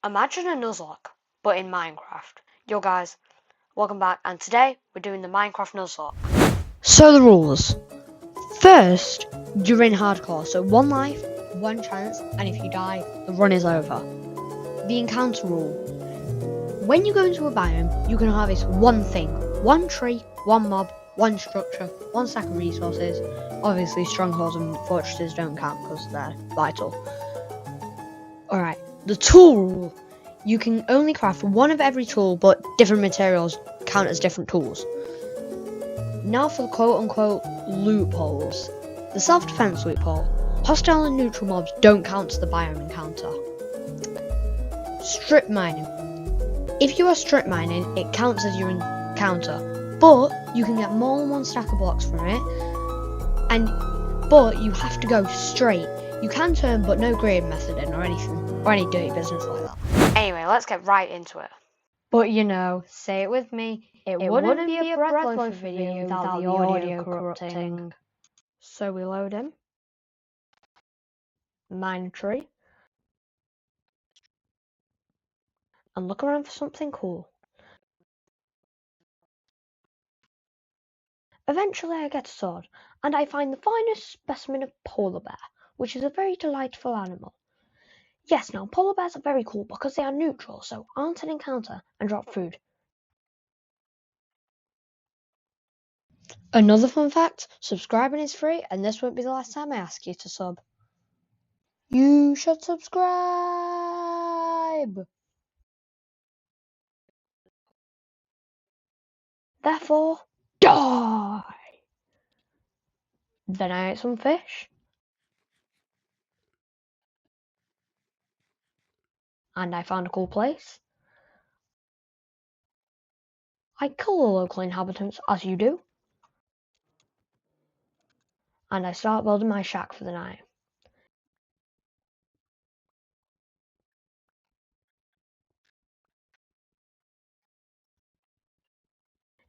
Imagine a Nuzlocke, but in Minecraft. Yo guys, welcome back, and today we're doing the Minecraft Nuzlocke. So the rules. First, you're in hardcore, so 1 life, 1 chance, and if you die, the run is over. The encounter rule. When you go into a biome, you can harvest 1 thing. 1 tree, 1 mob, 1 structure, 1 stack of resources. Obviously strongholds and fortresses don't count because they're vital. Alright, the tool rule. You can only craft 1 of every tool, but different materials count as different tools. Now for the quote-unquote loopholes. The self-defense loophole. Hostile and neutral mobs don't count to the biome encounter. Strip mining. If you are strip mining, it counts as your encounter, but you can get more than 1 stack of blocks from it, but you have to go straight. You can turn, but no grade method in or anything, or any dirty business like that. Anyway, let's get right into it. But you know, say it with me, it wouldn't be a breath video without the audio corrupting. So we load him. Mine a tree. And look around for something cool. Eventually I get a sword, and I find the finest specimen of polar bear, which is a very delightful animal. Yes, now polar bears are very cool because they are neutral, so aren't an encounter, and drop food. Another fun fact, subscribing is free, and this won't be the last time I ask you to sub. You should subscribe! Therefore, die! Then I ate some fish. And I found a cool place. I kill the local inhabitants, as you do. And I start building my shack for the night.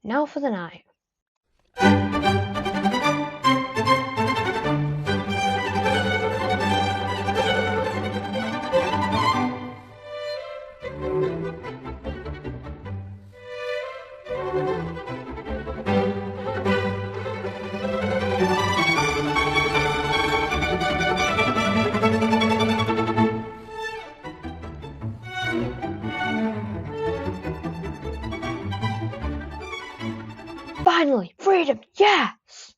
Now for the night. Finally, freedom, yes!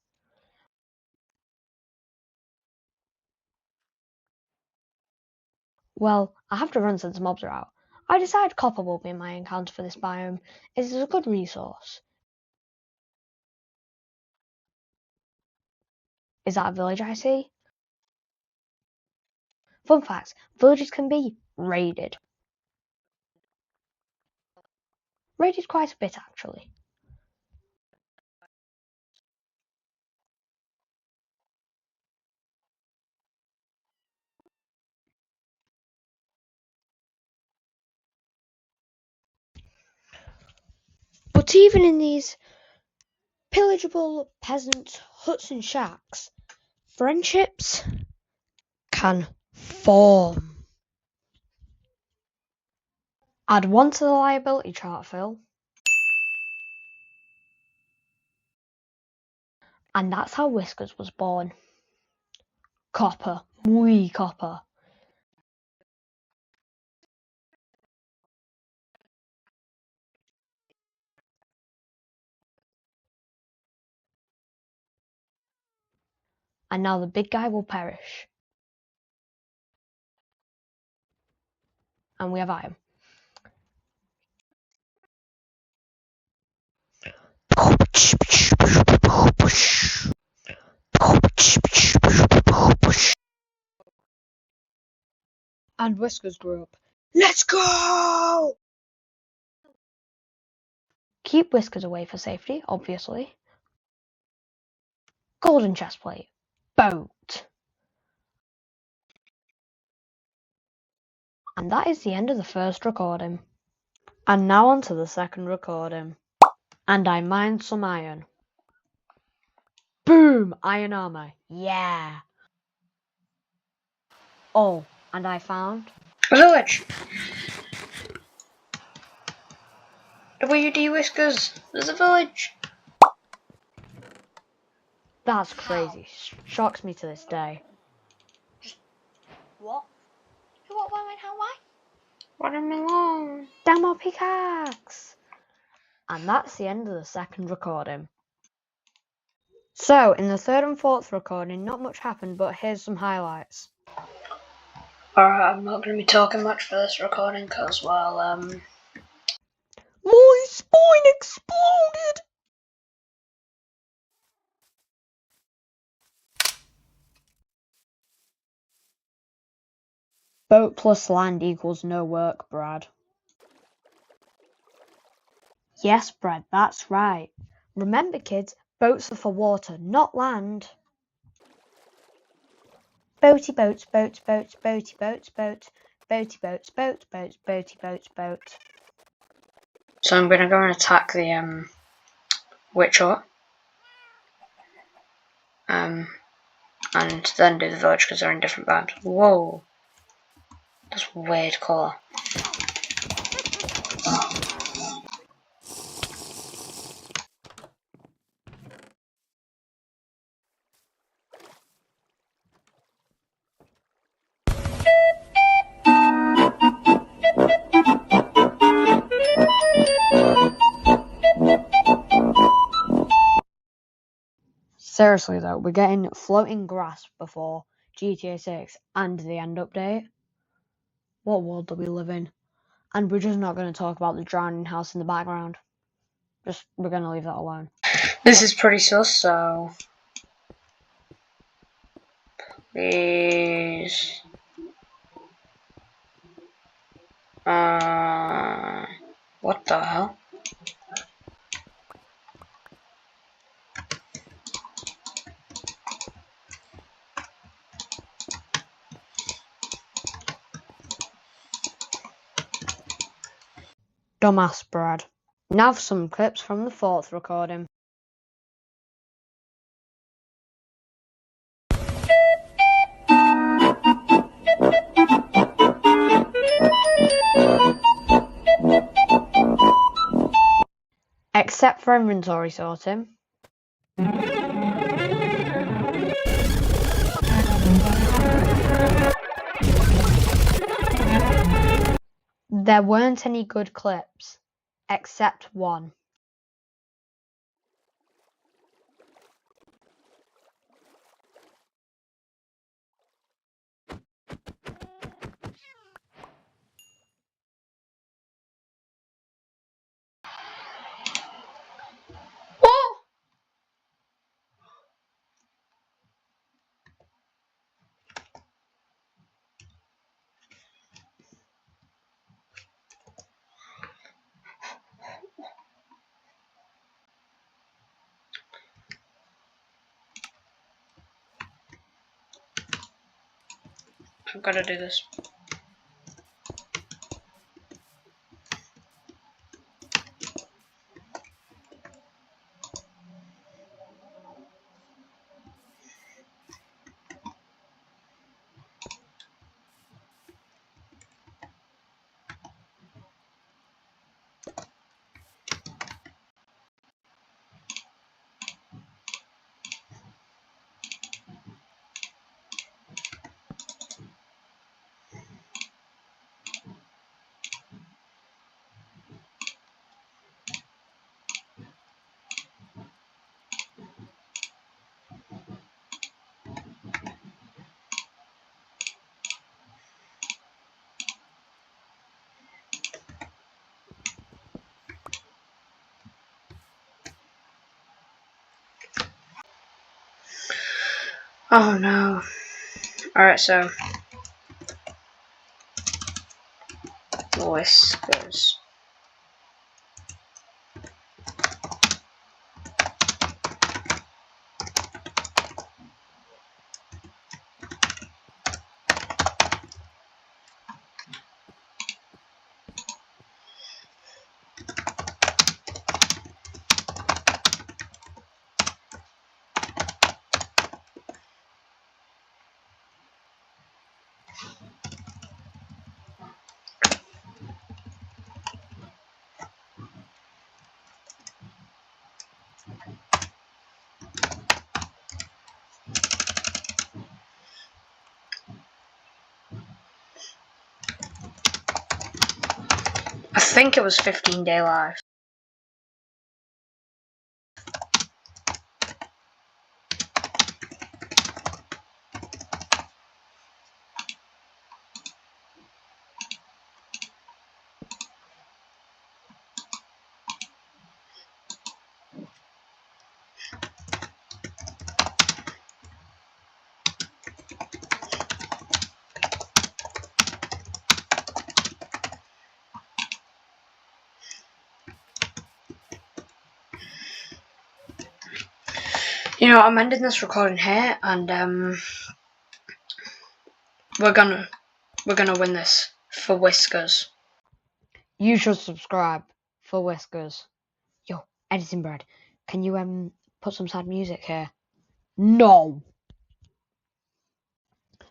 Well, I have to run since mobs are out. I decided copper will be my encounter for this biome. It is a good resource. Is that a village I see? Fun fact, villages can be raided. Raided quite a bit actually. But even in these pillageable peasant huts and shacks, friendships can form. Add 1 to the liability chart, Phil. And that's how Whiskers was born. Copper, muy copper. And now the big guy will perish. And we have iron. And Whiskers grew up. Let's go! Keep Whiskers away for safety, obviously. Golden chestplate. Boat. And that is the end of the first recording. And now on to the second recording. And I mined some iron. Boom! Iron armor. Yeah! Oh, and I found a village. were you, D-Whiskers? There's a village. That's crazy. Shocks me to this day. What? Who, what, when, how, why? Watermelon. Damn our pickaxe! And that's the end of the second recording. So, in the third and fourth recording, not much happened, but here's some highlights. Alright, I'm not going to be talking much for this recording because, well, My spine exploded! Boat plus land equals no work, Brad. Yes, Brad, that's right. Remember, kids, boats are for water, not land. Boaty boats, boats, boats, boaty boats, boats, boaty boats, boats, boats, boaty boats, boats. so I'm going to go and attack the, witch hut. And then do the village because they're in different bands. Whoa. That's a weird colour. Seriously though, we're getting floating grass before GTA 6 and the end update. What world do we live in? And we're just not going to talk about the drowning house in the background. We're going to leave that alone. This is pretty sus, so... Please... What the hell? Dumbass Brad. Now for some clips from the fourth recording. Except for inventory sorting. There weren't any good clips, except one. Whoa! I've got to do this. Oh no. Alright, so... Whiskers. I think it was 15-day life. You know, I'm ending this recording here, and we're gonna win this for Whiskers. You should subscribe for Whiskers. Yo, editing bread. Can you put some sad music here? No.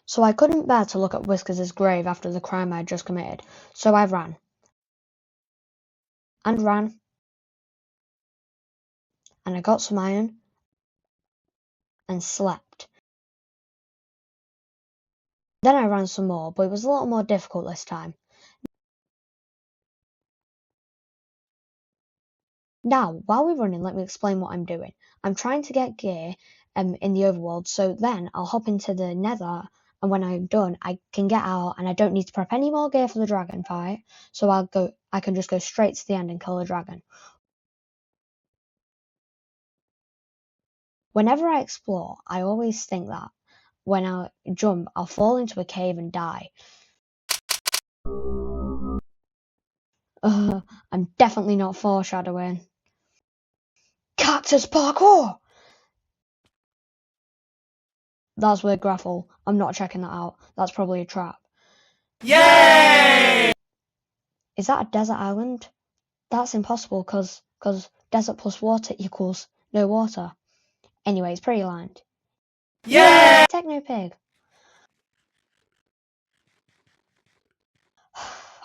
So I couldn't bear to look at Whiskers' grave after the crime I had just committed, so I ran. And ran. And I got some iron. And slept. Then I ran some more, but it was a little more difficult this time. Now, while we're running, let me explain what I'm doing. I'm trying to get gear in the overworld, so then I'll hop into the nether, and when I'm done, I can get out, and I don't need to prep any more gear for the dragon fight, so I can just go straight to the end and kill the dragon. Whenever I explore, I always think that when I jump, I'll fall into a cave and die. I'm definitely not foreshadowing. Cactus parkour! That's weird gravel. I'm not checking that out. That's probably a trap. Yay! Is that a desert island? That's impossible because desert plus water equals no water. Anyway, it's pretty lined. Yay! Techno pig.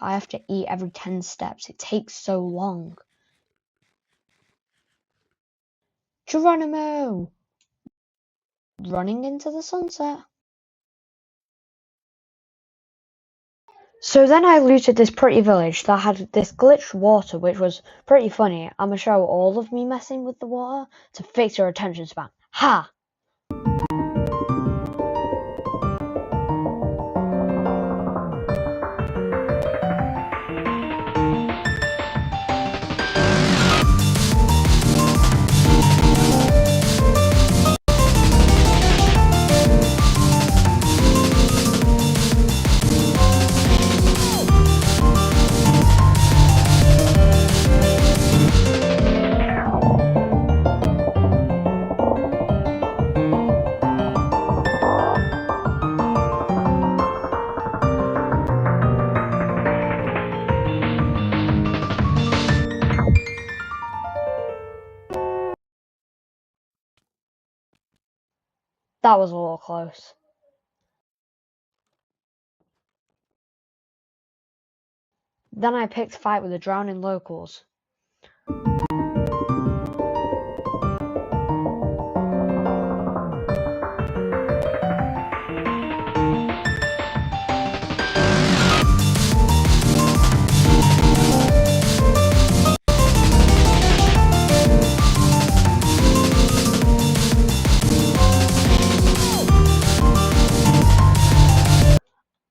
I have to eat every 10 steps. It takes so long. Geronimo! Running into the sunset. So then I looted this pretty village that had this glitched water, which was pretty funny. I'm gonna show all of me messing with the water to fix your attention span. Ha! That was a little close. Then I picked a fight with the drowning locals.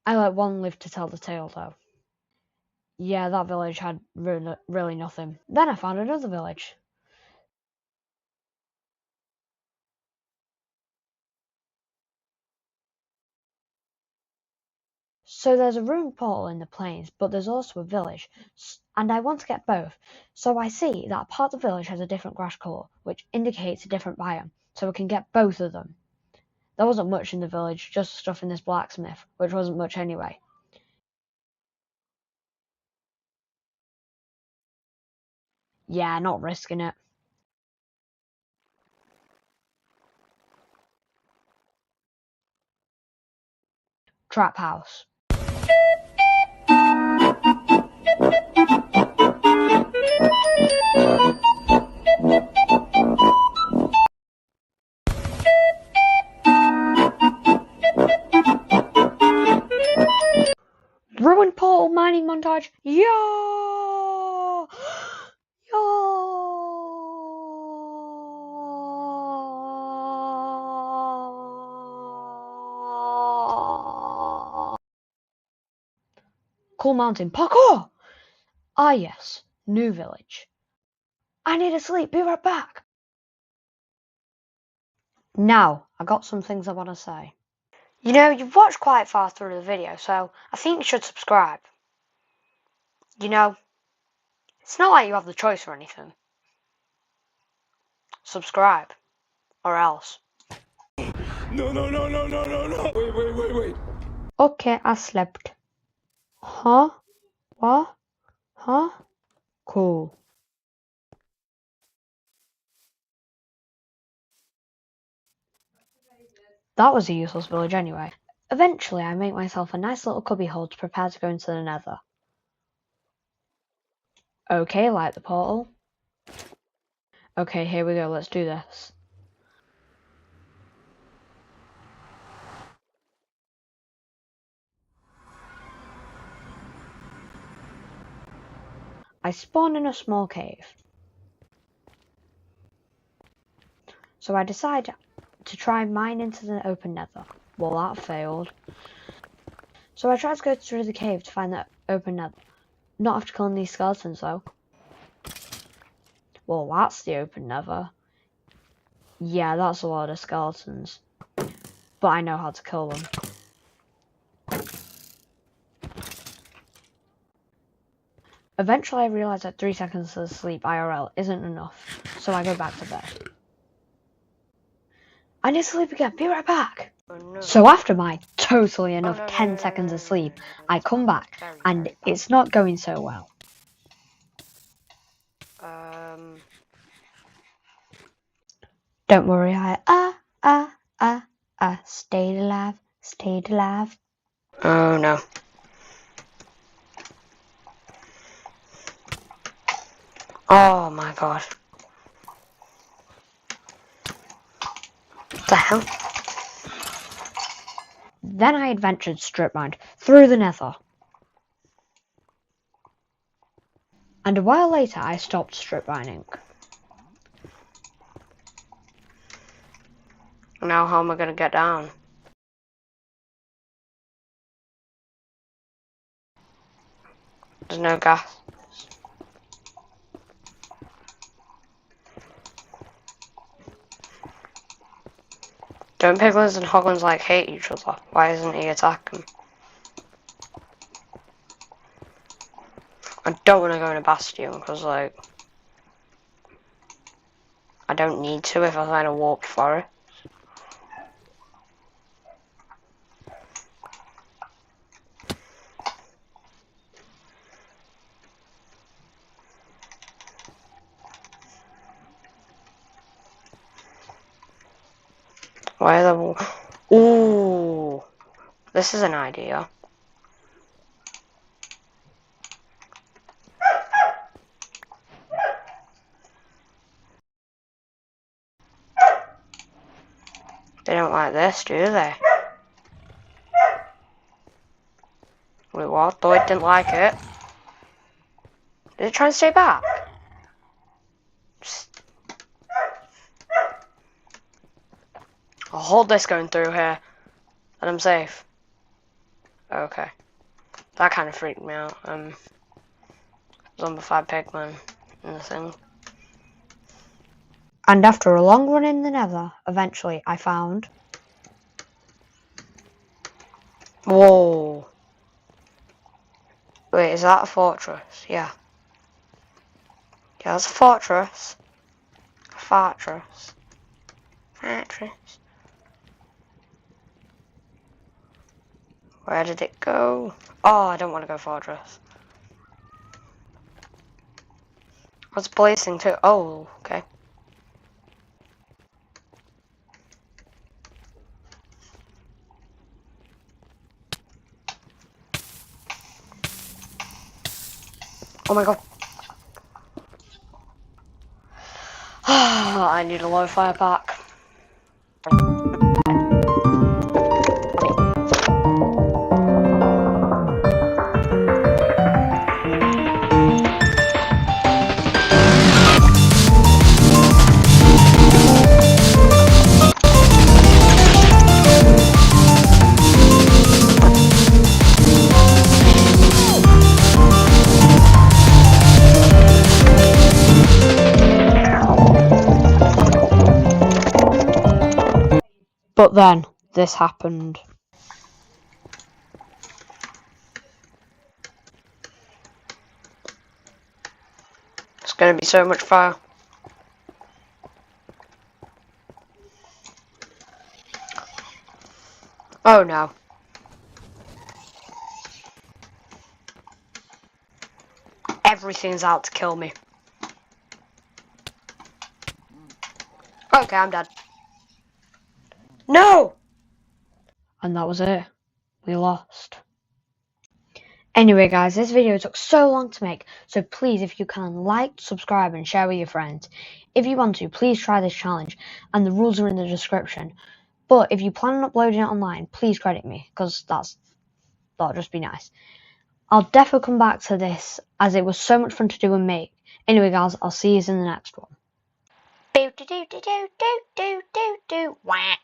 I let one live to tell the tale though. Yeah, that village had really nothing. Then I found another village. So there's a ruined portal in the plains, but there's also a village, and I want to get both. So I see that part of the village has a different grass colour, which indicates a different biome, so we can get both of them. There wasn't much in the village, just stuff in this blacksmith, which wasn't much anyway. Yeah, not risking it. Trap house. Ruined portal mining sleep montage. Yo! Yo! Cool mountain parkour! Ah yes, new village. I need to sleep, be right back. Now, I got some things I want to say. You know, you've watched quite far through the video, so I think you should subscribe. You know, it's not like you have the choice or anything. Subscribe, or else. No. Wait. Okay, I slept. Huh? What? Huh? Cool. That was a useless village anyway. Eventually, I make myself a nice little cubby hole to prepare to go into the nether. Okay, light the portal. Okay, here we go, let's do this. I spawn in a small cave. So I decide to try mine into the open nether. Well, that failed. So I tried to go through the cave to find the open nether. Not after killing these skeletons though. Well, that's the open nether. Yeah, that's a lot of skeletons. But I know how to kill them. Eventually I realise that 3 seconds of sleep IRL isn't enough, so I go back to bed. I need to sleep again, be right back! Oh, no. So after my totally enough no, 10 no, seconds no, of no, sleep, no, no, I come back, very, and very it's not going so well. Don't worry, I stayed alive. Oh no. Oh my god. What the hell? Then I adventured strip mined through the nether. And a while later I stopped strip mining. Now how am I gonna get down? There's no gas. Don't piglins and hoglins like hate each other? Why isn't he attacking? I don't want to go in a bastion because like I don't need to if I find a warped forest. Why are the ooh, this is an idea. They don't like this, do they? Wait, what? Though it didn't like it. Did it try and stay back? Just... I'll hold this going through here, and I'm safe. Okay. That kind of freaked me out. Zombified pigman in the thing. And after a long run in the nether, eventually I found... Whoa. Wait, is that a fortress? Yeah. Yeah, that's a fortress. A fortress. Fortress. Where did it go? Oh, I don't want to go fortress. What's blazing too? Oh, okay. Oh my god. I need a low fire pack. But then this happened. It's gonna be so much fire. Oh no. Everything's out to kill me. Okay, I'm dead. No! And that was it. We lost. Anyway guys, this video took so long to make, so please, if you can, like, subscribe and share with your friends. If you want to, please try this challenge, and the rules are in the description. But if you plan on uploading it online, please credit me, because that'll just be nice. I'll definitely come back to this, as it was so much fun to do and make. Anyway guys, I'll see you in the next one. Do do do do do do do do do. Wah.